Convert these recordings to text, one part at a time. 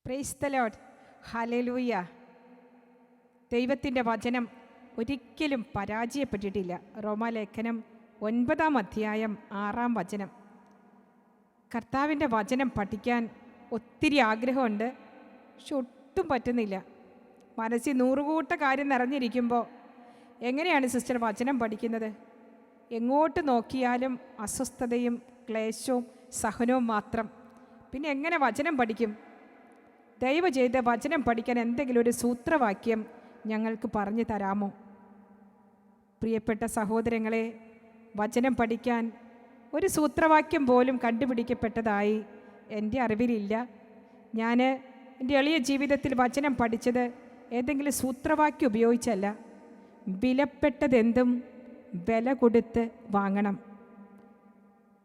Praise the Lord. Hallelujah. ദൈവത്തിൻ്റെ വചനം ഒരിക്കലും പരാജയപ്പെട്ടിട്ടില്ല. റോമാലേഖനം 9-ാം അധ്യായം 6-ാം വചനം. കർത്താവിൻ്റെ വചനം പഠിക്കാൻ ഒത്തിരി ആഗ്രഹമുണ്ട്, പക്ഷെ ഒട്ടും പറ്റുന്നില്ല. മനസ്സിൽ നൂറുകൂട്ട കാര്യം നിറഞ്ഞിരിക്കുമ്പോൾ എങ്ങനെയാണ് സിസ്റ്റർ വചനം പഠിക്കുന്നത്? എങ്ങോട്ട് നോക്കിയാലും അസ്വസ്ഥതയും ക്ലേശവും സഹനവും മാത്രം. പിന്നെ എങ്ങനെ വചനം പഠിക്കും? ദയവ് ചെയ്ത് വചനം പഠിക്കാൻ എന്തെങ്കിലും ഒരു സൂത്രവാക്യം ഞങ്ങൾക്ക് പറഞ്ഞു തരാമോ? പ്രിയപ്പെട്ട സഹോദരങ്ങളെ, വചനം പഠിക്കാൻ ഒരു സൂത്രവാക്യം പോലും കണ്ടുപിടിക്കപ്പെട്ടതായി എൻ്റെ അറിവിലില്ല. ഞാൻ എൻ്റെ എളിയ ജീവിതത്തിൽ വചനം പഠിച്ചത് ഏതെങ്കിലും സൂത്രവാക്യം ഉപയോഗിച്ചല്ല. വിലപ്പെട്ടതെന്തും വില കൊടുത്ത് വാങ്ങണം.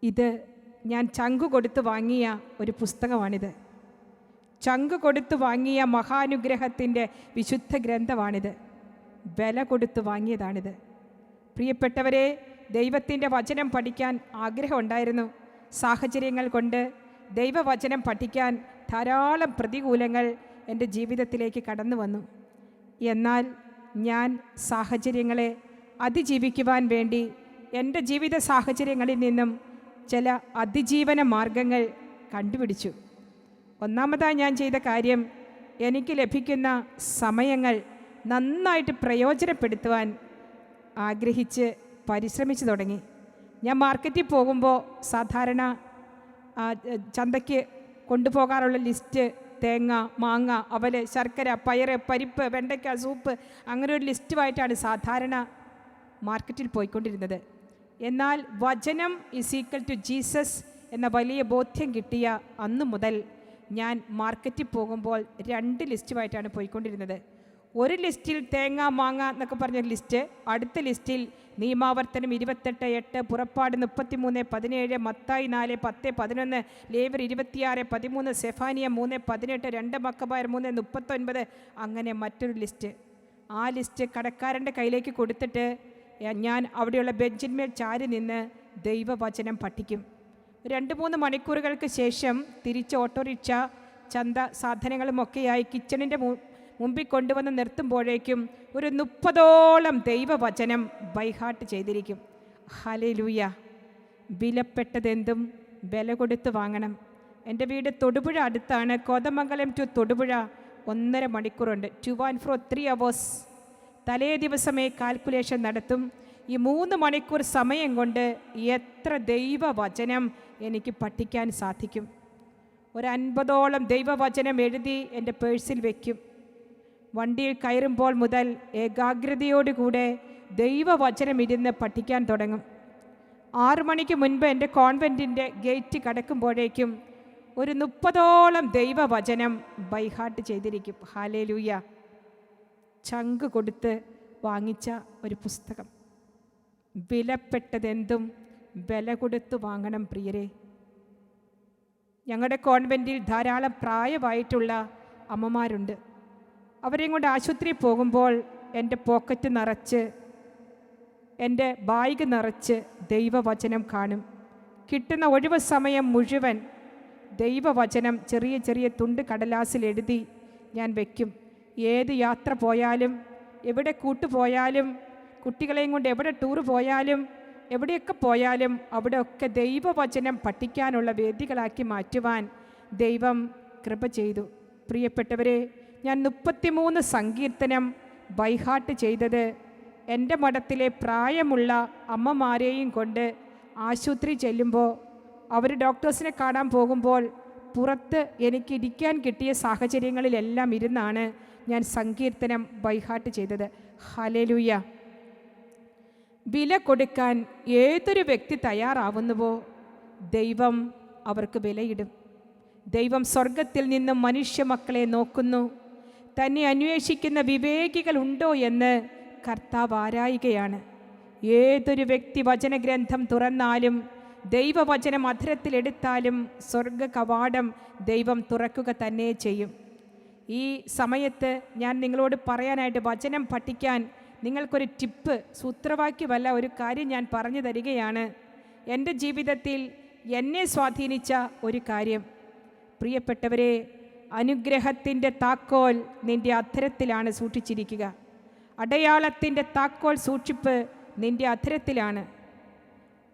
ഇത് ഞാൻ ചങ്കു കൊടുത്ത് വാങ്ങിയ ഒരു പുസ്തകമാണിത്. ചങ്ക് കൊടുത്ത് വാങ്ങിയ മഹാനുഗ്രഹത്തിൻ്റെ വിശുദ്ധ ഗ്രന്ഥമാണിത്. വില കൊടുത്ത് വാങ്ങിയതാണിത്. പ്രിയപ്പെട്ടവരെ, ദൈവത്തിൻ്റെ വചനം പഠിക്കാൻ ആഗ്രഹമുണ്ടായിരുന്നു. സാഹചര്യങ്ങൾ കൊണ്ട് ദൈവവചനം പഠിക്കാൻ ധാരാളം പ്രതികൂലങ്ങൾ എൻ്റെ ജീവിതത്തിലേക്ക് കടന്നു വന്നു. എന്നാൽ ഞാൻ സാഹചര്യങ്ങളെ അതിജീവിക്കുവാൻ വേണ്ടി എൻ്റെ ജീവിത സാഹചര്യങ്ങളിൽ നിന്നും ചില അതിജീവന മാർഗങ്ങൾ കണ്ടുപിടിച്ചു. ഒന്നാമതായി ഞാൻ ചെയ്ത കാര്യം, എനിക്ക് ലഭിക്കുന്ന സമയങ്ങൾ നന്നായിട്ട് പ്രയോജനപ്പെടുത്തുവാൻ ആഗ്രഹിച്ച് പരിശ്രമിച്ചു തുടങ്ങി. ഞാൻ മാർക്കറ്റിൽ പോകുമ്പോൾ സാധാരണ ചന്തയ്ക്ക് കൊണ്ടുപോകാറുള്ള ലിസ്റ്റ് തേങ്ങ, മാങ്ങ, അവല്, ശർക്കര, പയറ്, പരിപ്പ്, വെണ്ടയ്ക്ക, സൂപ്പ്, അങ്ങനെ ഒരു ലിസ്റ്റുമായിട്ടാണ് സാധാരണ മാർക്കറ്റിൽ പോയിക്കൊണ്ടിരുന്നത്. എന്നാൽ വചനം ഈസ് ഈക്വൽ ടു ജീസസ് എന്ന വലിയ ബോധ്യം കിട്ടിയ അന്നു മുതൽ ഞാൻ മാർക്കറ്റിൽ പോകുമ്പോൾ 2 ലിസ്റ്റുമായിട്ടാണ് പോയിക്കൊണ്ടിരുന്നത്. ഒരു ലിസ്റ്റിൽ തേങ്ങ, മാങ്ങ എന്നൊക്കെ പറഞ്ഞ ലിസ്റ്റ്, അടുത്ത ലിസ്റ്റിൽ നിയമാവർത്തനം 28:8, പുറപ്പാട് 33:17, മത്തായി 4:10-11, ലേവ്യർ 26:13, സെഫാനിയ 3:18, 2 മക്കബായർ 3:39, അങ്ങനെ മറ്റൊരു ലിസ്റ്റ്. ആ ലിസ്റ്റ് കടക്കാരൻ്റെ കയ്യിലേക്ക് കൊടുത്തിട്ട് ഞാൻ അവിടെയുള്ള ബെഞ്ചിന്മേൽ ചാരി നിന്ന് ദൈവവചനം പഠിക്കും. 2-3 മണിക്കൂറുകൾക്ക് ശേഷം തിരിച്ച് ഓട്ടോറിക്ഷ, ചന്ത സാധനങ്ങളുമൊക്കെയായി കിച്ചണിൻ്റെ മുമ്പിൽ കൊണ്ടുവന്ന് നിർത്തുമ്പോഴേക്കും ഒരു 30ഓളം ദൈവവചനം ബൈഹാർട്ട് ചെയ്തിരിക്കും. ഹല്ലേലൂയ. വിലപ്പെട്ടതെന്തും വില കൊടുത്ത് വാങ്ങണം. എൻ്റെ വീട് തൊടുപുഴ അടുത്താണ്. Kothamangalam to Thodupuzha 1.5 മണിക്കൂറുണ്ട്. 2 and 4 3 hours. തലേ ദിവസമേ കാൽക്കുലേഷൻ നടത്തും. ഈ 3 മണിക്കൂർ സമയം കൊണ്ട് എത്ര ദൈവവചനം എനിക്ക് പഠിക്കാൻ സാധിക്കും? ഒരു 50ഓളം ദൈവവചനം എഴുതി എൻ്റെ പേഴ്സിൽ വയ്ക്കും. വണ്ടിയിൽ കയറുമ്പോൾ മുതൽ ഏകാഗ്രതയോടുകൂടെ ദൈവവചനം ഇരുന്ന് പഠിക്കാൻ തുടങ്ങും. 6 മണിക്ക് മുൻപ് എൻ്റെ കോൺവെൻറ്റിൻ്റെ ഗേറ്റ് കടക്കുമ്പോഴേക്കും ഒരു 30ഓളം ദൈവവചനം ബൈഹാർട്ട് ചെയ്തിരിക്കും. ഹല്ലേലൂയ. ചങ്ക് കൊടുത്ത് വാങ്ങിച്ച ഒരു പുസ്തകം. വിലപ്പെട്ടതെന്തും വില കൊടുത്ത് വാങ്ങണം. പ്രിയരെ, ഞങ്ങളുടെ കോൺവെൻറ്റിൽ ധാരാളം പ്രായമായിട്ടുള്ള അമ്മമാരുണ്ട്. അവരെയും കൊണ്ട് ആശുപത്രിയിൽ പോകുമ്പോൾ എൻ്റെ പോക്കറ്റ് നിറച്ച്, എൻ്റെ ബാഗ് നിറച്ച് ദൈവവചനം കാണും. കിട്ടുന്ന ഒഴിവ് സമയം മുഴുവൻ ദൈവവചനം ചെറിയ ചെറിയ തുണ്ട് കടലാസിൽ എഴുതി ഞാൻ വയ്ക്കും. ഏത് യാത്ര പോയാലും, എവിടെ കൂട്ടുപോയാലും, കുട്ടികളെയും കൊണ്ട് എവിടെ ടൂർ പോയാലും, എവിടെയൊക്കെ പോയാലും അവിടെയൊക്കെ ദൈവവചനം പഠിക്കാനുള്ള വേദികളാക്കി മാറ്റുവാൻ ദൈവം കൃപ ചെയ്തു. പ്രിയപ്പെട്ടവരെ, ഞാൻ 33 സങ്കീർത്തനം ബൈഹാർട്ട് ചെയ്തത് എൻ്റെ മഠത്തിലെ പ്രായമുള്ള അമ്മമാരെയും കൊണ്ട് ആശുപത്രി ചെല്ലുമ്പോൾ, അവർ ഡോക്ടേഴ്സിനെ കാണാൻ പോകുമ്പോൾ പുറത്ത് എനിക്ക് ഇരിക്കാൻ കിട്ടിയ സാഹചര്യങ്ങളിലെല്ലാം ഇരുന്നാണ് ഞാൻ സങ്കീർത്തനം ബൈഹാർട്ട് ചെയ്തത്. ഹല്ലേലൂയ. വില കൊടുക്കാൻ ഏതൊരു വ്യക്തി തയ്യാറാവുന്നുവോ ദൈവം അവർക്ക് വിലയിടും. ദൈവം സ്വർഗത്തിൽ നിന്നും മനുഷ്യ മക്കളെ നോക്കുന്നു. തന്നെ അന്വേഷിക്കുന്ന വിവേകികൾ ഉണ്ടോ എന്ന് കർത്താവ് ആരായുകയാണ്. ഏതൊരു വ്യക്തി വചനഗ്രന്ഥം തുറന്നാലും, ദൈവവചനം അധരത്തിലെടുത്താലും സ്വർഗ കവാടം ദൈവം തുറക്കുക തന്നെ ചെയ്യും. ഈ സമയത്ത് ഞാൻ നിങ്ങളോട് പറയാനായിട്ട്, വചനം പഠിക്കാൻ നിങ്ങൾക്കൊരു ടിപ്പ്, സൂത്രവാക്യമല്ല, ഒരു കാര്യം ഞാൻ പറഞ്ഞു തരികയാണ്. എൻ്റെ ജീവിതത്തിൽ എന്നെ സ്വാധീനിച്ച ഒരു കാര്യം. പ്രിയപ്പെട്ടവരെ, അനുഗ്രഹത്തിൻ്റെ താക്കോൽ നിൻ്റെ അധരത്തിലാണ് സൂക്ഷിച്ചിരിക്കുക. അടയാളത്തിൻ്റെ താക്കോൽ സൂക്ഷിപ്പ് നിൻ്റെ അധരത്തിലാണ്.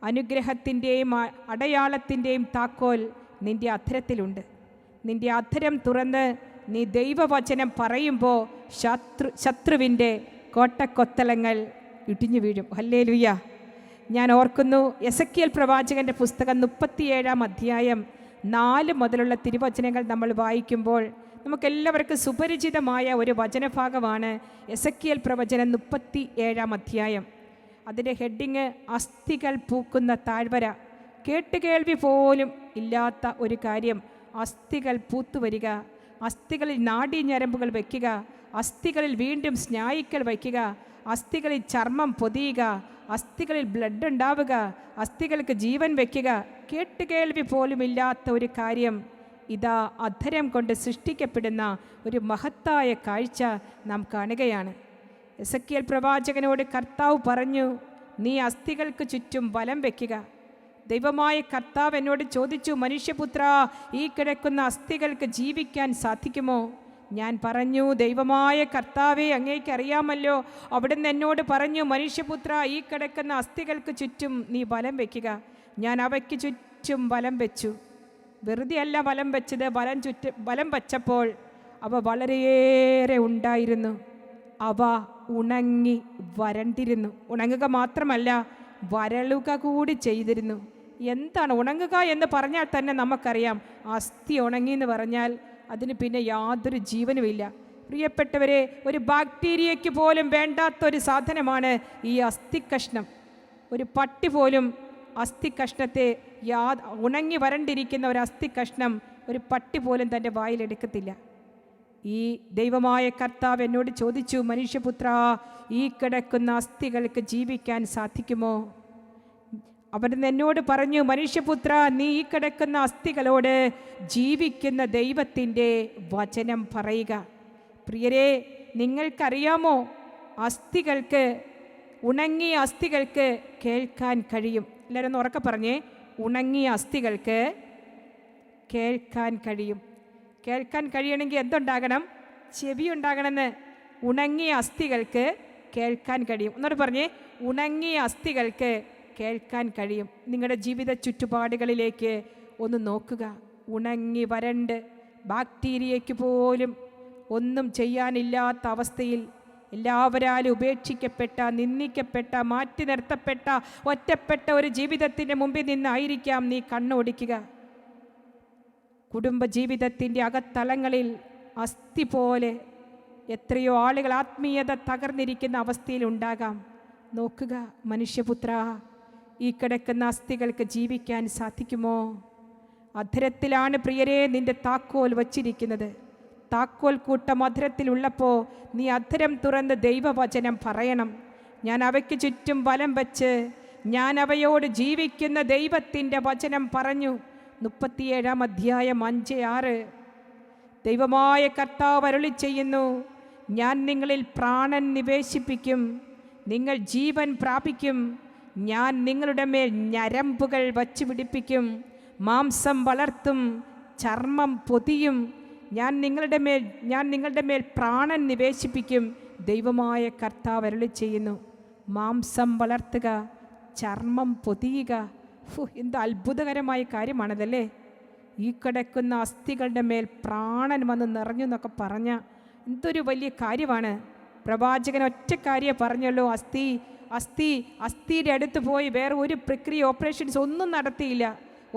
അനുഗ്രഹത്തിൻ്റെയും അടയാളത്തിൻ്റെയും താക്കോൽ നിൻ്റെ അധരത്തിലുണ്ട്. നിൻ്റെ അധരം തുറന്ന് നീ ദൈവവചനം പറയുമ്പോൾ ശത്രുവിൻ്റെ കോട്ടക്കൊത്തളങ്ങൾ ഇടിഞ്ഞു വീഴും. ഹല്ലേലൂയ. ഞാൻ ഓർക്കുന്നു, എസെക്കിയേൽ പ്രവാചകൻ്റെ പുസ്തകം 37-ാം അധ്യായം 4 മുതലുള്ള തിരുവചനങ്ങൾ നമ്മൾ വായിക്കുമ്പോൾ നമുക്കെല്ലാവർക്കും സുപരിചിതമായ ഒരു വചനഭാഗമാണ് എസെക്കിയേൽ പ്രവചനം 37-ാം അധ്യായം. അതിൻ്റെ ഹെഡിങ് അസ്ഥികൾ പൂക്കുന്ന താഴ്വര. കേട്ടുകേൾവി പോലും ഇല്ലാത്ത ഒരു കാര്യം. അസ്ഥികൾ പൂത്തുവരിക, അസ്ഥികളിൽ നാഡീഞരമ്പുകൾ വയ്ക്കുക, അസ്ഥികളിൽ വീണ്ടും സ്നായുക്കൾ വയ്ക്കുക, അസ്ഥികളിൽ ചർമ്മം പൊതിയുക, അസ്ഥികളിൽ ബ്ലഡ് ഉണ്ടാവുക, അസ്ഥികൾക്ക് ജീവൻ വയ്ക്കുക. കേട്ടുകേൾവി പോലുമില്ലാത്ത ഒരു കാര്യം ഇതാ അധരം കൊണ്ട് സൃഷ്ടിക്കപ്പെടുന്ന ഒരു മഹത്തായ കാഴ്ച നാം കാണുകയാണ്. എസെക്കിയേൽ പ്രവാചകനോട് കർത്താവ് പറഞ്ഞു, നീ അസ്ഥികൾക്ക് ചുറ്റും വലം വയ്ക്കുക. ദൈവമായ കർത്താവ് എന്നോട് ചോദിച്ചു, മനുഷ്യപുത്ര, ഈ കിടക്കുന്ന അസ്ഥികൾക്ക് ജീവിക്കാൻ സാധിക്കുമോ? ഞാൻ പറഞ്ഞു, ദൈവമായ കർത്താവേ, അങ്ങേക്ക് അറിയാമല്ലോ. അവിടുന്ന് എന്നോട് പറഞ്ഞു, മനുഷ്യപുത്ര, ഈ കിടക്കുന്ന അസ്ഥികൾക്ക് ചുറ്റും നീ വലം വയ്ക്കുക. ഞാൻ അവയ്ക്ക് ചുറ്റും വലം വെച്ചു. വെറുതെ അല്ല വലം വെച്ചത്, വലം വച്ചപ്പോൾ അവ വളരെയേറെ ഉണ്ടായിരുന്നു. അവ ഉണങ്ങി വരണ്ടിരുന്നു. ഉണങ്ങുക മാത്രമല്ല, വരളുക കൂടി ചെയ്തിരുന്നു. എന്താണ് ഉണങ്ങുക എന്ന് പറഞ്ഞാൽ തന്നെ നമുക്കറിയാം, അസ്ഥി ഉണങ്ങി എന്ന് പറഞ്ഞാൽ അതിന് പിന്നെ യാതൊരു ജീവനുമില്ല. പ്രിയപ്പെട്ടവരെ, ഒരു ബാക്ടീരിയയ്ക്ക് പോലും വേണ്ടാത്തൊരു സാധനമാണ് ഈ അസ്ഥിക്കഷ്ണം. ഒരു പട്ടി പോലും അസ്ഥിക്കഷ്ണത്തെ ഉണങ്ങി വരണ്ടിരിക്കുന്ന ഒരു അസ്ഥിക്കഷ്ണം ഒരു പട്ടി പോലും തൻ്റെ വായിലെടുക്കത്തില്ല. ഈ ദൈവമായ കർത്താവ് എന്നോട് ചോദിച്ചു, മനുഷ്യപുത്ര, ഈ കിടക്കുന്ന അസ്ഥികൾക്ക് ജീവിക്കാൻ സാധിക്കുമോ? അവിടുന്ന് എന്നോട് പറഞ്ഞു, മനുഷ്യപുത്ര, നീ ഈ കിടക്കുന്ന അസ്ഥികളോട് ജീവിക്കുന്ന ദൈവത്തിൻ്റെ വചനം പറയുക. പ്രിയരെ, നിങ്ങൾക്കറിയാമോ, അസ്ഥികൾക്ക്, ഉണങ്ങിയ അസ്ഥികൾക്ക് കേൾക്കാൻ കഴിയും. എല്ലാവരും ഒന്ന് ഉറക്കെ പറഞ്ഞേ, ഉണങ്ങിയ അസ്ഥികൾക്ക് കേൾക്കാൻ കഴിയും. കേൾക്കാൻ കഴിയണമെങ്കിൽ എന്തുണ്ടാകണം? ചെവി ഉണ്ടാകണമെന്ന്. ഉണങ്ങിയ അസ്ഥികൾക്ക് കേൾക്കാൻ കഴിയും. എന്നോട് പറഞ്ഞേ, ഉണങ്ങിയ അസ്ഥികൾക്ക് കേൾക്കാൻ കഴിയും. നിങ്ങളുടെ ജീവിത ചുറ്റുപാടുകളിലേക്ക് ഒന്ന് നോക്കുക. ഉണങ്ങി വരണ്ട് ബാക്ടീരിയയ്ക്ക് പോലും ഒന്നും ചെയ്യാനില്ലാത്ത അവസ്ഥയിൽ എല്ലാവരാലും ഉപേക്ഷിക്കപ്പെട്ട, നിന്ദിക്കപ്പെട്ട, മാറ്റി നിർത്തപ്പെട്ട, ഒറ്റപ്പെട്ട ഒരു ജീവിതത്തിൻ്റെ മുമ്പിൽ നിന്നായിരിക്കാം നീ കണ്ണോടിക്കുക. കുടുംബജീവിതത്തിൻ്റെ അകത്തലങ്ങളിൽ അസ്ഥി പോലെ എത്രയോ ആളുകൾ ആത്മീയത തകർന്നിരിക്കുന്ന അവസ്ഥയിലുണ്ടാകാം. നോക്കുക, മനുഷ്യപുത്ര, ഈ കിടക്കുന്ന അസ്ഥികൾക്ക് ജീവിക്കാൻ സാധിക്കുമോ? അധരത്തിലാണ് പ്രിയരെ നിന്റെ താക്കോൽ വച്ചിരിക്കുന്നത്. താക്കോൽ കൂട്ടം അധരത്തിലുള്ളപ്പോൾ നീ അധരം തുറന്ന് ദൈവവചനം പറയണം. ഞാൻ അവയ്ക്ക് ചുറ്റും വലം വച്ച് ഞാൻ അവയോട് ജീവിക്കുന്ന ദൈവത്തിൻ്റെ വചനം പറഞ്ഞു. 37-ാം അധ്യായം 5-6. ദൈവമായ കർത്താവ് അരുളി ചെയ്യുന്നു, ഞാൻ നിങ്ങളിൽ പ്രാണൻ നിവേശിപ്പിക്കും, നിങ്ങൾ ജീവൻ പ്രാപിക്കും. ഞാൻ നിങ്ങളുടെ മേൽ ഞരമ്പുകൾ വച്ചു പിടിപ്പിക്കും, മാംസം വളർത്തും, ചർമ്മം പൊതിയും. ഞാൻ നിങ്ങളുടെ മേൽ പ്രാണൻ നിവേശിപ്പിക്കും. ദൈവമായ കർത്താവ് അരുളി ചെയ്യുന്നു. മാംസം വളർത്തുക, ചർമ്മം പൊതിയുക. എന്ത് അത്ഭുതകരമായ കാര്യമാണതല്ലേ? ഈ കിടക്കുന്ന അസ്ഥികളുടെ മേൽ പ്രാണൻ വന്ന് നിറഞ്ഞു എന്നൊക്കെ പറഞ്ഞ എന്തൊരു വലിയ കാര്യമാണ്. പ്രവാചകൻ ഒറ്റ കാര്യം പറഞ്ഞല്ലോ, അസ്ഥിയുടെ അടുത്ത് പോയി വേറെ ഒരു പ്രക്രിയ, ഓപ്പറേഷൻസ് ഒന്നും നടത്തിയില്ല.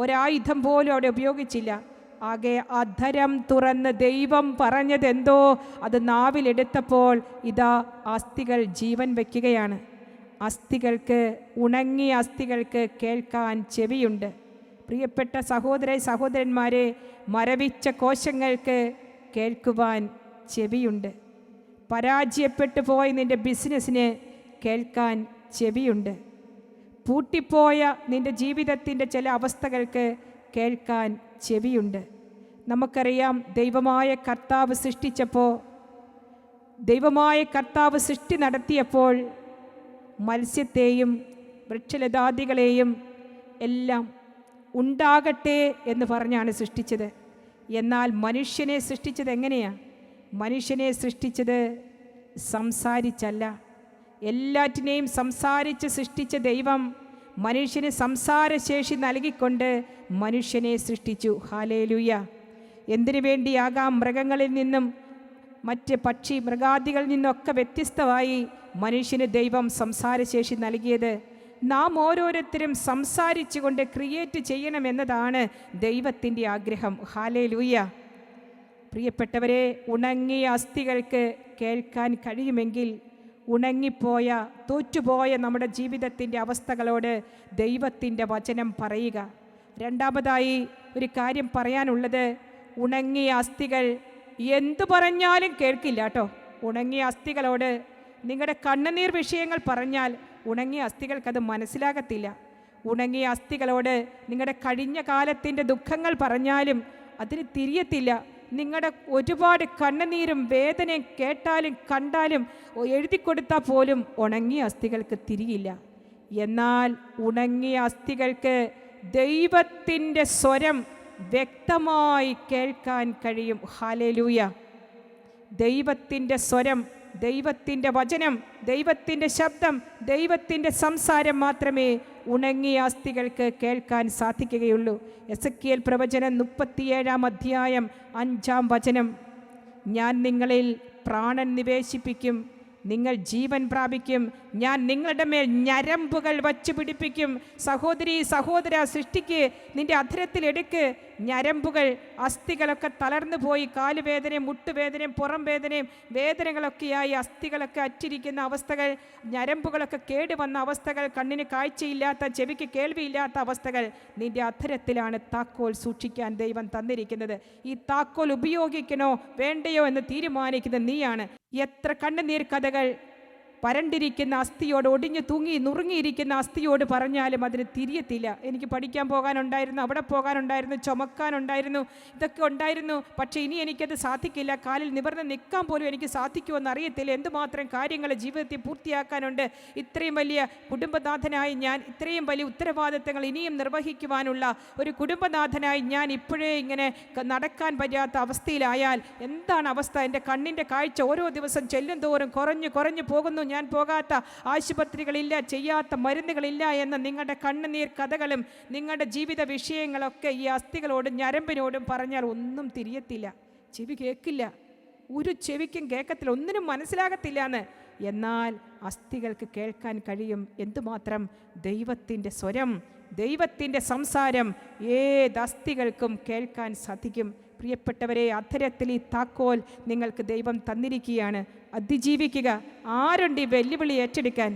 ഒരായുധം പോലും അവിടെ ഉപയോഗിച്ചില്ല. ആകെ അധരം തുറന്ന് ദൈവം പറഞ്ഞതെന്തോ അത് നാവിലെടുത്തപ്പോൾ ഇതാ അസ്ഥികൾ ജീവൻ വയ്ക്കുകയാണ്. അസ്ഥികൾക്ക്, ഉണങ്ങിയ അസ്ഥികൾക്ക് കേൾക്കാൻ ചെവിയുണ്ട്. പ്രിയപ്പെട്ട സഹോദരന്മാരെ, മരവിച്ച കോശങ്ങൾക്ക് കേൾക്കുവാൻ ചെവിയുണ്ട്. പരാജയപ്പെട്ടു പോയ നിൻ്റെ ബിസിനസ്സിന് കേൾക്കാൻ ചെവിയുണ്ട്. പൂട്ടിപ്പോയ നിൻ്റെ ജീവിതത്തിൻ്റെ ചില അവസ്ഥകൾക്ക് കേൾക്കാൻ ചെവിയുണ്ട്. നമുക്കറിയാം, ദൈവമായ കർത്താവ് സൃഷ്ടി നടത്തിയപ്പോൾ മത്സ്യത്തെയും വൃക്ഷലതാദികളെയും എല്ലാം ഉണ്ടാകട്ടെ എന്ന് പറഞ്ഞാണ് സൃഷ്ടിച്ചത്. എന്നാൽ മനുഷ്യനെ സൃഷ്ടിച്ചത് എങ്ങനെയാ? മനുഷ്യനെ സൃഷ്ടിച്ചത് സംസാരിച്ചല്ല. എല്ലാറ്റിനെയും സംസാരിച്ച് സൃഷ്ടിച്ച ദൈവം മനുഷ്യന് സംസാരശേഷി നൽകിക്കൊണ്ട് മനുഷ്യനെ സൃഷ്ടിച്ചു. ഹല്ലേലൂയ. എന്തിനു വേണ്ടിയാകാം മൃഗങ്ങളിൽ നിന്നും മറ്റ് പക്ഷി മൃഗാദികളിൽ നിന്നൊക്കെ വ്യത്യസ്തമായി മനുഷ്യന് ദൈവം സംസാരശേഷി നൽകിയത്? നാം ഓരോരുത്തരും സംസാരിച്ചുകൊണ്ട് ക്രിയേറ്റ് ചെയ്യണമെന്നതാണ് ദൈവത്തിൻ്റെ ആഗ്രഹം. ഹല്ലേലൂയ. പ്രിയപ്പെട്ടവരെ, ഉണങ്ങിയ അസ്ഥികൾക്ക് കേൾക്കാൻ കഴിയുമെങ്കിൽ ഉണങ്ങിപ്പോയ തോറ്റുപോയ നമ്മുടെ ജീവിതത്തിൻ്റെ അവസ്ഥകളോട് ദൈവത്തിൻ്റെ വചനം പറയുക. രണ്ടാമതായി ഒരു കാര്യം പറയാനുള്ളത്, ഉണങ്ങിയ അസ്ഥികൾ എന്തു പറഞ്ഞാലും കേൾക്കില്ല കേട്ടോ. ഉണങ്ങിയ അസ്ഥികളോട് നിങ്ങളുടെ കണ്ണുനീർ വിഷയങ്ങൾ പറഞ്ഞാൽ ഉണങ്ങിയ അസ്ഥികൾക്കത് മനസ്സിലാകത്തില്ല. ഉണങ്ങിയ അസ്ഥികളോട് നിങ്ങളുടെ കഴിഞ്ഞ കാലത്തിൻ്റെ ദുഃഖങ്ങൾ പറഞ്ഞാലും അതിന് തിരിയത്തില്ല. നിങ്ങളുടെ ഒരുപാട് കണ്ണുനീരും വേദനയും കേട്ടാലും കണ്ടാലും എഴുതി കൊടുത്താൽ പോലും ഉണങ്ങിയ അസ്ഥികൾക്ക് തിരിയില്ല. എന്നാൽ ഉണങ്ങിയ അസ്ഥികൾക്ക് ദൈവത്തിൻ്റെ സ്വരം വ്യക്തമായി കേൾക്കാൻ കഴിയും. ഹല്ലേലൂയ. ദൈവത്തിൻ്റെ സ്വരം, ദൈവത്തിൻ്റെ വചനം, ദൈവത്തിൻ്റെ ശബ്ദം, ദൈവത്തിൻ്റെ സംസാരം മാത്രമേ ഉണങ്ങിയ അസ്ഥികൾക്ക് കേൾക്കാൻ സാധിക്കുകയുള്ളൂ. എസെക്കിയേൽ പ്രവചനം 37-ാം അധ്യായം 5-ാം വചനം, ഞാൻ നിങ്ങളിൽ പ്രാണൻ നിവേശിപ്പിക്കും, നിങ്ങൾ ജീവൻ പ്രാപിക്കും, ഞാൻ നിങ്ങളുടെ മേൽ ഞരമ്പുകൾ വച്ചു പിടിപ്പിക്കും. സഹോദരി സഹോദര, സൃഷ്ടിക്ക്, നിന്റെ അധരത്തിലെടുക്ക് ഞരമ്പുകൾ. അസ്ഥികളൊക്കെ തളർന്നു പോയി, കാലുവേദനയും മുട്ടുവേദനയും പുറം വേദനയും വേദനകളൊക്കെയായി അസ്ഥികളൊക്കെ അറ്റിരിക്കുന്ന അവസ്ഥകൾ, ഞരമ്പുകളൊക്കെ കേടുവന്ന അവസ്ഥകൾ, കണ്ണിന് കാഴ്ചയില്ലാത്ത, ചെവിക്ക് കേൾവിയില്ലാത്ത അവസ്ഥകൾ. നിന്റെ അധരത്തിലാണ് താക്കോൽ സൂക്ഷിക്കാൻ ദൈവം തന്നിരിക്കുന്നത്. ഈ താക്കോൽ ഉപയോഗിക്കണോ വേണ്ടയോ എന്ന് തീരുമാനിക്കുന്നത് നീയാണ്. എത്ര കണ്ണുനീർ കഥകൾ വരണ്ടിരിക്കുന്ന അസ്ഥിയോട്, ഒടിഞ്ഞു തൂങ്ങി നുറുങ്ങിയിരിക്കുന്ന അസ്ഥിയോട് പറഞ്ഞാലും അതിന് തിരിയത്തില്ല. എനിക്ക് പഠിക്കാൻ പോകാനുണ്ടായിരുന്നു, അവിടെ പോകാനുണ്ടായിരുന്നു, ചുമക്കാനുണ്ടായിരുന്നു, ഇതൊക്കെ ഉണ്ടായിരുന്നു, പക്ഷേ ഇനി എനിക്കത് സാധിക്കില്ല, കാലിൽ നിവർന്ന് നിൽക്കാൻ പോലും എനിക്ക് സാധിക്കുമെന്ന് അറിയത്തില്ല, എന്തുമാത്രം കാര്യങ്ങൾ ജീവിതത്തിൽ പൂർത്തിയാക്കാനുണ്ട്, ഇത്രയും വലിയ കുടുംബനാഥനായി ഞാൻ, ഇത്രയും വലിയ ഉത്തരവാദിത്തങ്ങൾ ഇനിയും നിർവഹിക്കുവാനുള്ള ഒരു കുടുംബനാഥനായി ഞാൻ ഇപ്പോഴേ ഇങ്ങനെ നടക്കാൻ പറ്റാത്ത അവസ്ഥയിലായാൽ എന്താണ് അവസ്ഥ? എൻ്റെ കണ്ണിൻ്റെ കാഴ്ച ഓരോ ദിവസം ചെല്ലും തോറും കുറഞ്ഞു പോകുന്നു. ഞാൻ പോകാത്ത ആശുപത്രികളില്ല, ചെയ്യാത്ത മരുന്നുകളില്ല എന്ന നിങ്ങളുടെ കണ്ണുനീർ കഥകളും നിങ്ങളുടെ ജീവിത വിഷയങ്ങളൊക്കെ ഈ അസ്ഥികളോടും ഞരമ്പിനോടും പറഞ്ഞാൽ ഒന്നും തിരിയത്തില്ല. ചെവി കേൾക്കില്ല, ഒരു ചെവിക്കും കേൾക്കത്തില്ല, ഒന്നിനും മനസ്സിലാകത്തില്ല എന്ന്. എന്നാൽ അസ്ഥികൾക്ക് കേൾക്കാൻ കഴിയും. എന്തുമാത്രം? ദൈവത്തിൻ്റെ സ്വരം, ദൈവത്തിൻ്റെ സംസാരം ഏത് അസ്ഥികൾക്കും കേൾക്കാൻ സാധിക്കും. പ്രിയപ്പെട്ടവരെ, അധരത്തിൽ ഈ താക്കോൽ നിങ്ങൾക്ക് ദൈവം തന്നിരിക്കുകയാണ്. അതിജീവിക്കുക. ആരുണ്ട് ഈ വെല്ലുവിളി ഏറ്റെടുക്കാൻ?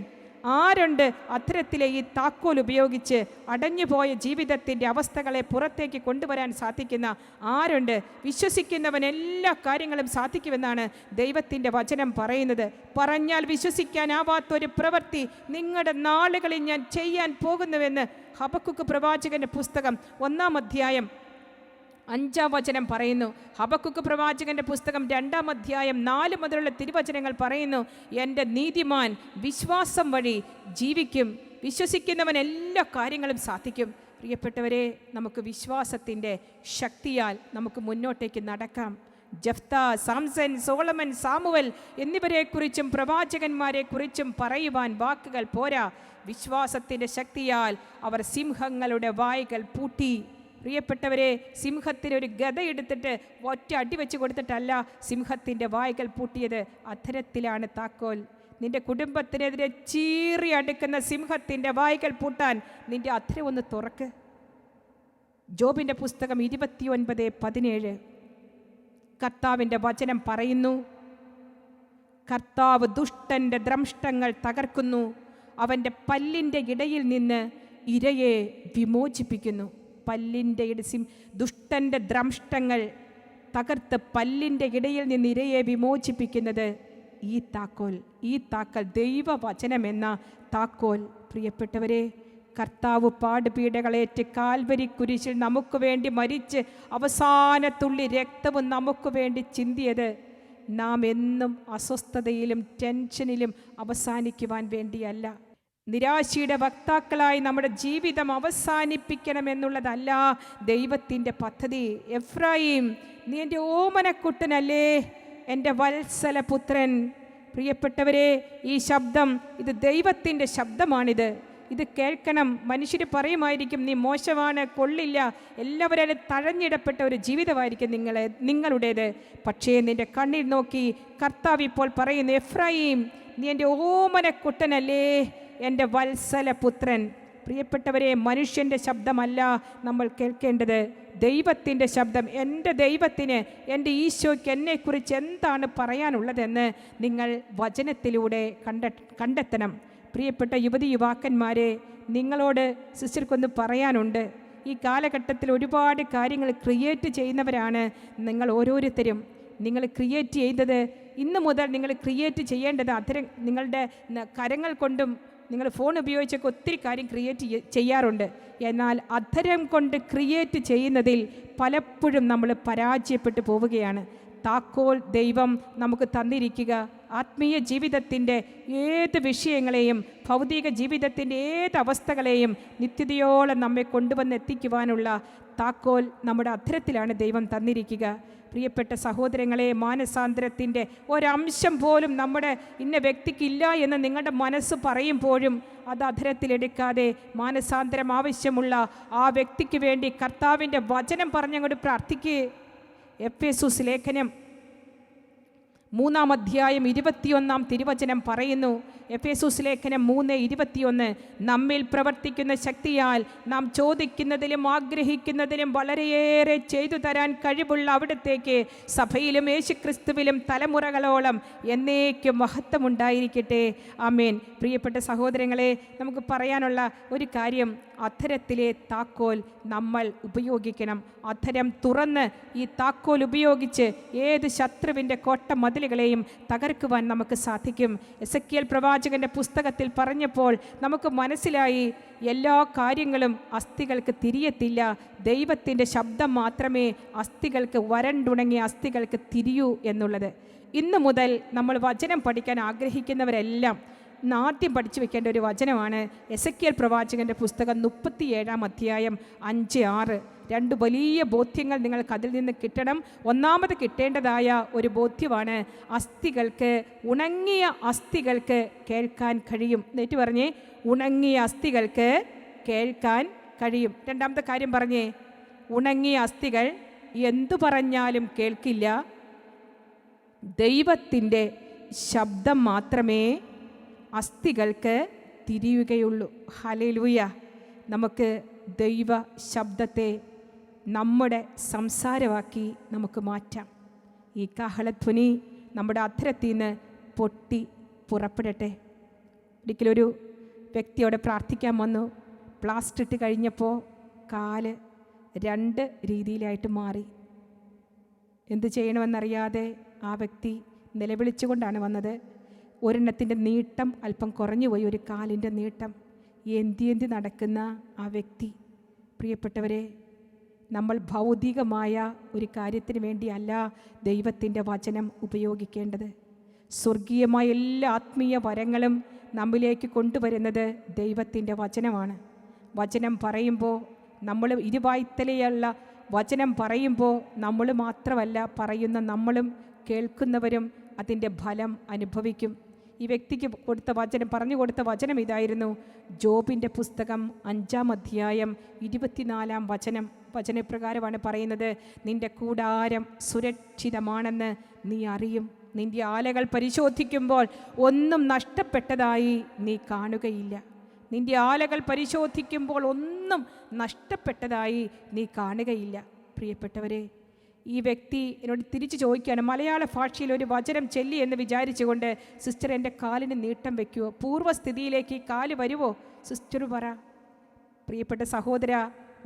ആരുണ്ട് അധരത്തിലെ ഈ താക്കോൽ ഉപയോഗിച്ച് അടഞ്ഞുപോയ ജീവിതത്തിൻ്റെ അവസ്ഥകളെ പുറത്തേക്ക് കൊണ്ടുവരാൻ സാധിക്കുന്ന ആരുണ്ട്? വിശ്വസിക്കുന്നവൻ എല്ലാ കാര്യങ്ങളും സാധിക്കുമെന്നാണ് ദൈവത്തിൻ്റെ വചനം പറയുന്നത്. പറഞ്ഞാൽ വിശ്വസിക്കാനാവാത്തൊരു പ്രവൃത്തി നിങ്ങളുടെ നാളുകളിൽ ഞാൻ ചെയ്യാൻ പോകുന്നുവെന്ന് ഹബക്കുക്ക് പ്രവാചകന്റെ പുസ്തകം 1-ാം അധ്യായം 5-ാം വചനം പറയുന്നു. ഹബക്കുക്ക് പ്രവാചകന്റെ പുസ്തകം 2-ാം അധ്യായം 4 മുതലുള്ള തിരുവചനങ്ങൾ പറയുന്നു, എൻ്റെ നീതിമാൻ വിശ്വാസം വഴി ജീവിക്കും, വിശ്വസിക്കുന്നവൻ എല്ലാ കാര്യങ്ങളും സാധിക്കും. പ്രിയപ്പെട്ടവരെ, നമുക്ക് വിശ്വാസത്തിൻ്റെ ശക്തിയാൽ നമുക്ക് മുന്നോട്ടേക്ക് നടക്കാം. ജഫ്ത, സാംസൺ, സോളമൻ, സാമുവൽ എന്നിവരെക്കുറിച്ചും പ്രവാചകന്മാരെക്കുറിച്ചും പറയുവാൻ വാക്കുകൾ പോരാ. വിശ്വാസത്തിൻ്റെ ശക്തിയാൽ അവർ സിംഹങ്ങളുടെ വായ്കൾ പൂട്ടി. പ്രിയപ്പെട്ടവരെ, സിംഹത്തിനൊരു ഗദ എടുത്തിട്ട് ഒറ്റ അടി വെച്ച് കൊടുത്തിട്ടല്ല സിംഹത്തിൻ്റെ വായ്കൾ പൂട്ടിയത്. അധരത്തിലാണ് താക്കോൽ. നിന്റെ കുടുംബത്തിനെതിരെ ചീറി അടുക്കുന്ന സിംഹത്തിൻ്റെ വായ്കൾ പൂട്ടാൻ നിന്റെ അധരം ഒന്ന് തുറക്ക്. ജോബിൻ്റെ പുസ്തകം 29:17 കർത്താവിൻ്റെ വചനം പറയുന്നു, കർത്താവ് ദുഷ്ടൻ്റെ ദ്രംഷ്ടങ്ങൾ തകർക്കുന്നു, അവൻ്റെ പല്ലിൻ്റെ ഇടയിൽ നിന്ന് ഇരയെ വിമോചിപ്പിക്കുന്നു. പല്ലിൻ്റെ ദുഷ്ടൻ്റെ ദ്രംഷ്ടങ്ങൾ തകർത്ത് പല്ലിൻ്റെ ഇടയിൽ നിന്ന് ഇരയെ വിമോചിപ്പിക്കുന്നത് ഈ താക്കോൽ ദൈവവചനം എന്ന താക്കോൽ. പ്രിയപ്പെട്ടവരെ, കർത്താവ് പാടുപീഡകളേറ്റ് കാൽവരി കുരിശിൽ നമുക്ക് വേണ്ടി മരിച്ച് അവസാനത്തുള്ളി രക്തവും നമുക്ക് വേണ്ടി ചിന്തിയത് നാം എന്നും അസ്വസ്ഥതയിലും ടെൻഷനിലും അവസാനിക്കുവാൻ വേണ്ടിയല്ല. നിരാശയുടെ വക്താക്കളായി നമ്മുടെ ജീവിതം അവസാനിപ്പിക്കണമെന്നുള്ളതല്ല ദൈവത്തിൻ്റെ പദ്ധതി. എഫ്രായിം, നീ എൻ്റെ ഓമനക്കുട്ടനല്ലേ, എൻ്റെ വത്സലപുത്രൻ. പ്രിയപ്പെട്ടവരെ, ഈ ശബ്ദം, ഇത് ദൈവത്തിൻ്റെ ശബ്ദമാണിത്. ഇത് കേൾക്കണം. മനുഷ്യർ പറയുമായിരിക്കും നീ മോശമാണ്, കൊള്ളില്ല, എല്ലാവരും തഴഞ്ഞിടപ്പെട്ട ഒരു ജീവിതമായിരിക്കും നിങ്ങളുടേത്. പക്ഷേ നിൻ്റെ കണ്ണിൽ നോക്കി കർത്താവ് ഇപ്പോൾ പറയുന്നു, എഫ്രായിം, നീ എൻ്റെ ഓമനക്കുട്ടനല്ലേ, എൻ്റെ വത്സലപുത്രൻ. പ്രിയപ്പെട്ടവരെ, മനുഷ്യൻ്റെ ശബ്ദമല്ല നമ്മൾ കേൾക്കേണ്ടത്, ദൈവത്തിൻ്റെ ശബ്ദം. എൻ്റെ ദൈവത്തിന്, എൻ്റെ ഈശോയ്ക്ക് എന്നെക്കുറിച്ച് എന്താണ് പറയാനുള്ളതെന്ന് നിങ്ങൾ വചനത്തിലൂടെ കണ്ടെത്തണം. പ്രിയപ്പെട്ട യുവതി യുവാക്കന്മാരെ, നിങ്ങളോട് സിസ്റ്റർക്കൊന്ന് പറയാനുണ്ട്. ഈ കാലഘട്ടത്തിൽ ഒരുപാട് കാര്യങ്ങൾ ക്രിയേറ്റ് ചെയ്യുന്നവരാണ് നിങ്ങൾ ഓരോരുത്തരും. നിങ്ങൾ ക്രിയേറ്റ് ചെയ്യുന്നത്, ഇന്ന് മുതൽ നിങ്ങൾ ക്രിയേറ്റ് ചെയ്യേണ്ടത് നിങ്ങളുടെ കരങ്ങൾ കൊണ്ടും നിങ്ങൾ ഫോൺ ഉപയോഗിച്ചൊക്കെ ഒത്തിരി കാര്യം ക്രിയേറ്റ് ചെയ്യാറുണ്ട്. എന്നാൽ അധരം കൊണ്ട് ക്രിയേറ്റ് ചെയ്യുന്നതിൽ പലപ്പോഴും നമ്മൾ പരാജയപ്പെട്ടു പോവുകയാണ്. താക്കോൽ ദൈവം നമുക്ക് തന്നിരിക്കുക, ആത്മീയ ജീവിതത്തിൻ്റെ ഏത് വിഷയങ്ങളെയും ഭൗതിക ജീവിതത്തിൻ്റെ ഏത് അവസ്ഥകളെയും നിത്യതയോളം നമ്മെ കൊണ്ടുവന്നെത്തിക്കുവാനുള്ള താക്കോൽ നമ്മുടെ അധരത്തിലാണ് ദൈവം തന്നിരിക്കുക. പ്രിയപ്പെട്ട സഹോദരങ്ങളെ, മാനസാന്തരത്തിൻ്റെ ഒരംശം പോലും നമ്മുടെ ഇന്ന വ്യക്തിക്കില്ല എന്ന് നിങ്ങളുടെ മനസ്സ് പറയുമ്പോഴും അത് അധരത്തിലെടുക്കാതെ മാനസാന്തരം ആവശ്യമുള്ള ആ വ്യക്തിക്ക് വേണ്ടി കർത്താവിൻ്റെ വചനം പറഞ്ഞങ്ങോട്ട് പ്രാർത്ഥിക്കുക. എഫേസൂസ് ലേഖനം 3-ാം അധ്യായം 21-ാം തിരുവചനം പറയുന്നു. എഫേസൂസ് ലേഖനം 3:21, നമ്മിൽ പ്രവർത്തിക്കുന്ന ശക്തിയാൽ നാം ചോദിക്കുന്നതിലും ആഗ്രഹിക്കുന്നതിലും വളരെയേറെ ചെയ്തു തരാൻ കഴിവുള്ള അവിടത്തേക്ക് സഭയിലും യേശുക്രിസ്തുവിലും തലമുറകളോളം എന്നേക്കും മഹത്വമുണ്ടായിരിക്കട്ടെ. ആമേൻ. പ്രിയപ്പെട്ട സഹോദരങ്ങളെ, നമുക്ക് പറയാനുള്ള ഒരു കാര്യം, അധരത്തിലെ താക്കോൽ നമ്മൾ ഉപയോഗിക്കണം. അധരം തുറന്ന് ഈ താക്കോൽ ഉപയോഗിച്ച് ഏത് ശത്രുവിൻ്റെ കോട്ട മതിലുകളെയും തകർക്കുവാൻ നമുക്ക് സാധിക്കും. എസെക്കിയേൽ പ്രവാചകന്റെ പുസ്തകത്തിൽ പറഞ്ഞപ്പോൾ നമുക്ക് മനസ്സിലായി, എല്ലാ കാര്യങ്ങളും അസ്ഥികൾക്ക് തിരിയത്തില്ല, ദൈവത്തിൻ്റെ ശബ്ദം മാത്രമേ അസ്ഥികൾക്ക്, വരണ്ടുണങ്ങിയ അസ്ഥികൾക്ക് തിരിയൂ എന്നുള്ളത്. ഇന്നു മുതൽ നമ്മൾ വചനം പഠിക്കാൻ ആഗ്രഹിക്കുന്നവരെല്ലാം ആദ്യം പഠിച്ചു വെക്കേണ്ട ഒരു വചനമാണ് എസെക്കിയേൽ പ്രവാചകന്റെ പുസ്തകം 37-ാം അധ്യായം 5-6. 2 വലിയ ബോധ്യങ്ങൾ നിങ്ങൾക്ക് അതിൽ നിന്ന് കിട്ടണം. ഒന്നാമത് കിട്ടേണ്ടതായ ഒരു ബോധ്യമാണ്, അസ്ഥികൾക്ക്, ഉണങ്ങിയ അസ്ഥികൾക്ക് കേൾക്കാൻ കഴിയും. എന്നിട്ട് പറഞ്ഞേ, ഉണങ്ങിയ അസ്ഥികൾക്ക് കേൾക്കാൻ കഴിയും. രണ്ടാമത്തെ കാര്യം പറഞ്ഞേ, ഉണങ്ങിയ അസ്ഥികൾ എന്തു പറഞ്ഞാലും കേൾക്കില്ല, ദൈവത്തിൻ്റെ ശബ്ദം മാത്രമേ അസ്ഥികൾക്ക് തിരിയുകയുള്ളൂ. ഹല്ലേലൂയ. നമുക്ക് ദൈവ ശബ്ദത്തെ നമ്മുടെ സംസാരമാക്കി നമുക്ക് മാറ്റാം. ഈ കാഹളധ്വനി നമ്മുടെ അധരത്തിൽ നിന്ന് പൊട്ടി പുറപ്പെടട്ടെ. ഒരിക്കലൊരു വ്യക്തിയോടെ പ്രാർത്ഥിക്കാൻ വന്നു. പ്ലാസ്റ്റർ ഇട്ട് കഴിഞ്ഞപ്പോൾ കാല് 2 രീതിയിലായിട്ട് മാറി. എന്ത് ചെയ്യണമെന്നറിയാതെ ആ വ്യക്തി നിലവിളിച്ചുകൊണ്ടാണ് വന്നത്. ഒരെണ്ണത്തിൻ്റെ നീട്ടം അല്പം കുറഞ്ഞു പോയി, ഒരു കാലിൻ്റെ നീട്ടം. എന്തി നടക്കുന്ന ആ വ്യക്തി. പ്രിയപ്പെട്ടവരെ, നമ്മൾ ഭൗതികമായ ഒരു കാര്യത്തിന് വേണ്ടിയല്ല ദൈവത്തിൻ്റെ വചനം ഉപയോഗിക്കേണ്ടത്. സ്വർഗീയമായ എല്ലാ ആത്മീയ വരങ്ങളും നമ്മിലേക്ക് കൊണ്ടുവരുന്നത് ദൈവത്തിൻ്റെ വചനമാണ്. വചനം പറയുമ്പോൾ നമ്മൾ ഇരുവായ്ത്തലയുള്ള വചനം പറയുമ്പോൾ നമ്മൾ മാത്രമല്ല പറയുന്ന, നമ്മളും കേൾക്കുന്നവരും അതിൻ്റെ ഫലം അനുഭവിക്കും. ഈ വ്യക്തിക്ക് പറഞ്ഞു കൊടുത്ത വചനം ഇതായിരുന്നു. ജോബിൻ്റെ പുസ്തകം 5-ാം അധ്യായം 24-ാം വചനപ്രകാരമാണ് പറയുന്നത്, നിന്റെ കൂടാരം സുരക്ഷിതമാണെന്ന് നീ അറിയും, നിന്റെ ആലകൾ പരിശോധിക്കുമ്പോൾ ഒന്നും നഷ്ടപ്പെട്ടതായി നീ കാണുകയില്ല. നിന്റെ ആലകൾ പരിശോധിക്കുമ്പോൾ ഒന്നും നഷ്ടപ്പെട്ടതായി നീ കാണുകയില്ല. പ്രിയപ്പെട്ടവരെ, ഈ വ്യക്തി എന്നോട് തിരിച്ചു ചോദിക്കുകയാണ്, മലയാള ഭാഷയിൽ ഒരു വചനം ചൊല്ലി എന്ന് വിചാരിച്ചുകൊണ്ട്, സിസ്റ്റർ എൻ്റെ കാലിന് നീട്ടം വയ്ക്കുമോ, പൂർവ്വസ്ഥിതിയിലേക്ക് ഈ കാല് വരുമോ? സിസ്റ്റർ പറ. പ്രിയപ്പെട്ട സഹോദര,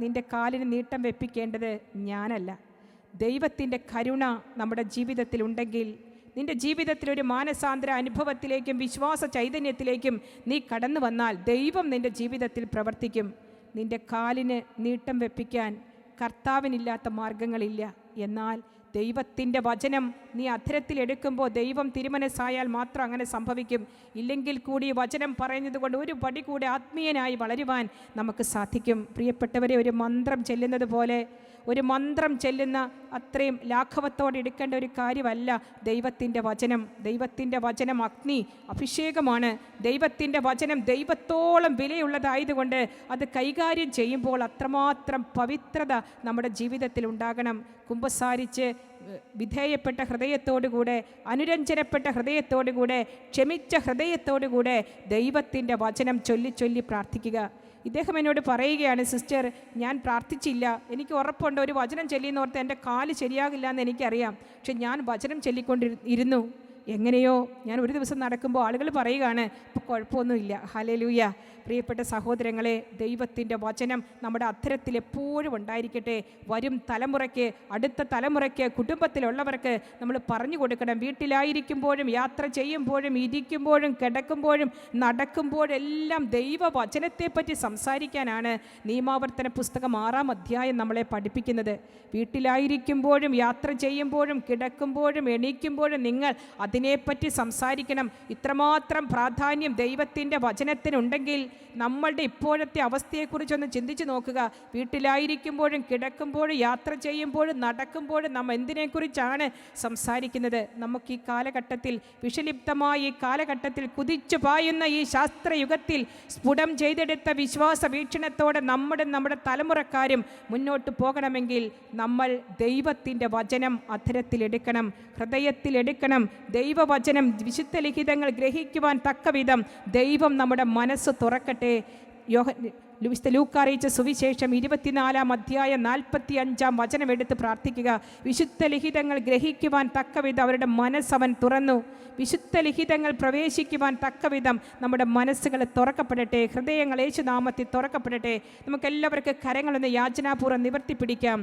നിൻ്റെ കാലിന് നീട്ടം വെപ്പിക്കേണ്ടത് ഞാനല്ല. ദൈവത്തിൻ്റെ കരുണ നമ്മുടെ ജീവിതത്തിലുണ്ടെങ്കിൽ, നിൻ്റെ ജീവിതത്തിൽ ഒരു മാനസാന്തര അനുഭവത്തിലേക്കും വിശ്വാസ ചൈതന്യത്തിലേക്കും നീ കടന്നു വന്നാൽ ദൈവം നിൻ്റെ ജീവിതത്തിൽ പ്രവർത്തിക്കും. നിൻ്റെ കാലിന് നീട്ടം വെപ്പിക്കാൻ കർത്താവിനില്ലാത്ത മാർഗങ്ങളില്ല. എന്നാൽ ദൈവത്തിൻ്റെ വചനം നീ അധരത്തിലെടുക്കുമ്പോൾ ദൈവം തിരുമനസ്സായാൽ മാത്രം അങ്ങനെ സംഭവിക്കും. ഇല്ലെങ്കിൽ കൂടി വചനം പറയുന്നത് കൊണ്ട് ഒരു പടി കൂടി ആത്മീയനായി വളരുവാൻ നമുക്ക് സാധിക്കും. പ്രിയപ്പെട്ടവരെ, ഒരു മന്ത്രം ചെല്ലുന്നത് പോലെ, ഒരു മന്ത്രം ചെല്ലുന്ന അത്രയും ലാഘവത്തോടെ എടുക്കേണ്ട ഒരു കാര്യമല്ല ദൈവത്തിൻ്റെ വചനം. ദൈവത്തിൻ്റെ വചനം അഗ്നി, അഭിഷേകമാണ്. ദൈവത്തിൻ്റെ വചനം ദൈവത്തോളം വിലയുള്ളതായതുകൊണ്ട് അത് കൈകാര്യം ചെയ്യുമ്പോൾ അത്രമാത്രം പവിത്രത നമ്മുടെ ജീവിതത്തിൽ ഉണ്ടാകണം. കുമ്പസാരിച്ച് വിധേയപ്പെട്ട ഹൃദയത്തോടുകൂടെ, അനുരഞ്ജനപ്പെട്ട ഹൃദയത്തോടുകൂടെ, ക്ഷമിച്ച ഹൃദയത്തോടുകൂടെ ദൈവത്തിൻ്റെ വചനം ചൊല്ലി ചൊല്ലി പ്രാർത്ഥിക്കുക. ഇദ്ദേഹം എന്നോട് പറയുകയാണ്, സിസ്റ്റർ, ഞാൻ പ്രാർത്ഥിച്ചില്ല, എനിക്ക് ഉറപ്പുണ്ട് ഒരു വചനം ചൊല്ലിയെന്നോർത്ത് എൻ്റെ കാല് ശരിയാകില്ല എന്ന് എനിക്കറിയാം. പക്ഷെ ഞാൻ വചനം ചൊല്ലിക്കൊണ്ടിരുന്നു. എങ്ങനെയോ ഞാൻ ഒരു ദിവസം നടക്കുമ്പോൾ ആളുകൾ പറയുകയാണ്, ഇപ്പോൾ കുഴപ്പമൊന്നുമില്ല. ഹല്ലേലൂയ. പ്രിയപ്പെട്ട സഹോദരങ്ങളെ, ദൈവത്തിൻ്റെ വചനം നമ്മുടെ അധരത്തിൽ എപ്പോഴും ഉണ്ടായിരിക്കട്ടെ. വരും തലമുറയ്ക്ക്, അടുത്ത തലമുറയ്ക്ക്, കുടുംബത്തിലുള്ളവർക്ക് നമ്മൾ പറഞ്ഞു കൊടുക്കണം. വീട്ടിലായിരിക്കുമ്പോഴും, യാത്ര ചെയ്യുമ്പോഴും, ഇരിക്കുമ്പോഴും, കിടക്കുമ്പോഴും, നടക്കുമ്പോഴെല്ലാം ദൈവവചനത്തെപ്പറ്റി സംസാരിക്കാനാണ് നിയമാവർത്തന പുസ്തകം 6-ാം അധ്യായം നമ്മളെ പഠിപ്പിക്കുന്നത്. വീട്ടിലായിരിക്കുമ്പോഴും, യാത്ര ചെയ്യുമ്പോഴും, കിടക്കുമ്പോഴും, എണീക്കുമ്പോഴും നിങ്ങൾ അതിനെപ്പറ്റി സംസാരിക്കണം. ഇത്രമാത്രം പ്രാധാന്യം ദൈവത്തിൻ്റെ വചനത്തിനുണ്ടെങ്കിൽ നമ്മളുടെ ഇപ്പോഴത്തെ അവസ്ഥയെക്കുറിച്ചൊന്ന് ചിന്തിച്ച് നോക്കുക. വീട്ടിലായിരിക്കുമ്പോഴും, കിടക്കുമ്പോഴും, യാത്ര ചെയ്യുമ്പോഴും, നടക്കുമ്പോഴും നാം എന്തിനെക്കുറിച്ചാണ് സംസാരിക്കുന്നത്? നമുക്ക് ഈ കാലഘട്ടത്തിൽ, വിഷലിപ്തമായ ഈ കാലഘട്ടത്തിൽ, കുതിച്ചു പായുന്ന ഈ ശാസ്ത്രയുഗത്തിൽ സ്ഫുടം ചെയ്തെടുത്ത വിശ്വാസ വീക്ഷണത്തോടെ നമ്മുടെ തലമുറക്കാരും മുന്നോട്ട് പോകണമെങ്കിൽ നമ്മൾ ദൈവത്തിൻ്റെ വചനം അധരത്തിലെടുക്കണം, ഹൃദയത്തിലെടുക്കണം. ദൈവവചനം, വിശുദ്ധ ലിഖിതങ്ങൾ ഗ്രഹിക്കുവാൻ തക്കവിധം ദൈവം നമ്മുടെ മനസ്സ് തുറക്കട്ടെ. ലൂക്കാ അറിയിച്ച സുവിശേഷം 24-ാം അധ്യായം 45-ാം വചനം എടുത്ത് പ്രാർത്ഥിക്കുക. വിശുദ്ധ ലിഖിതങ്ങൾ ഗ്രഹിക്കുവാൻ തക്കവിധം അവരുടെ മനസ്സവൻ തുറന്നു. വിശുദ്ധ ലിഖിതങ്ങൾ പ്രവേശിക്കുവാൻ തക്കവിധം നമ്മുടെ മനസ്സുകൾ തുറക്കപ്പെടട്ടെ, ഹൃദയങ്ങൾ യേശുനാമത്തിൽ തുറക്കപ്പെടട്ടെ. നമുക്കെല്ലാവർക്കും കരങ്ങളൊന്ന് യാചനാപൂർവ്വം നിവർത്തിപ്പിടിക്കാം.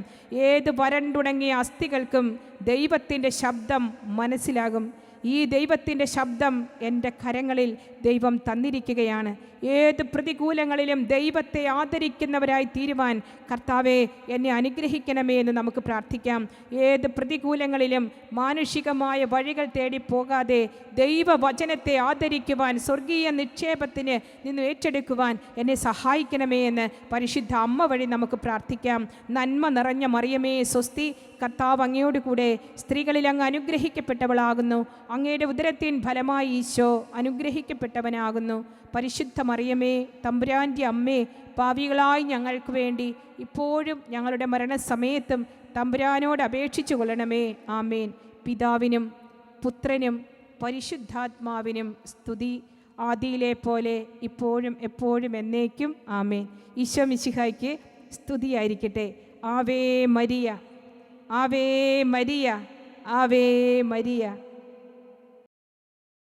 ഏത് വരണ്ടുണങ്ങിയ അസ്ഥികൾക്കും ദൈവത്തിൻ്റെ ശബ്ദം മനസ്സിലാകും. ഈ ദൈവത്തിൻ്റെ ശബ്ദം എൻ്റെ കരങ്ങളിൽ ദൈവം തന്നിരിക്കുകയാണ്. ഏത് പ്രതികൂലങ്ങളിലും ദൈവത്തെ ആദരിക്കുന്നവരായി തീരുവാൻ കർത്താവേ എന്നെ അനുഗ്രഹിക്കണമേ എന്ന് നമുക്ക് പ്രാർത്ഥിക്കാം. ഏത് പ്രതികൂലങ്ങളിലും മാനുഷികമായ വഴികൾ തേടി പോകാതെ ദൈവവചനത്തെ ആദരിക്കുവാൻ, സ്വർഗീയ നിക്ഷേപത്തിന് നിന്ന് ഏറ്റെടുക്കുവാൻ എന്നെ സഹായിക്കണമേ എന്ന് പരിശുദ്ധ അമ്മ വഴി നമുക്ക് പ്രാർത്ഥിക്കാം. നന്മ നിറഞ്ഞ മറിയമേ സ്വസ്തി, കർത്താവ് അങ്ങയോട് കൂടെ സ്ത്രീകളിൽ അങ്ങ് അനുഗ്രഹിക്കപ്പെട്ടവളാകുന്നു. അങ്ങയുടെ ഉദരത്തിൻ ഫലമായി ഈശോ അനുഗ്രഹിക്കപ്പെട്ടവനാകുന്നു. പരിശുദ്ധ മറിയമേ, തമ്പുരാൻ്റെ അമ്മേ, പാപികളായി ഞങ്ങൾക്ക് വേണ്ടി ഇപ്പോഴും ഞങ്ങളുടെ മരണസമയത്തും തമ്പുരാനോട് അപേക്ഷിച്ചു കൊള്ളണമേ. ആമേൻ. പിതാവിനും പുത്രനും പരിശുദ്ധാത്മാവിനും സ്തുതി, ആദിയിലെ പോലെ ഇപ്പോഴും എപ്പോഴും എന്നേക്കും. ആമേൻ. ഈശോ മിശിഹായ്ക്ക് സ്തുതിയായിരിക്കട്ടെ. Ave Maria, Ave Maria, Ave Maria.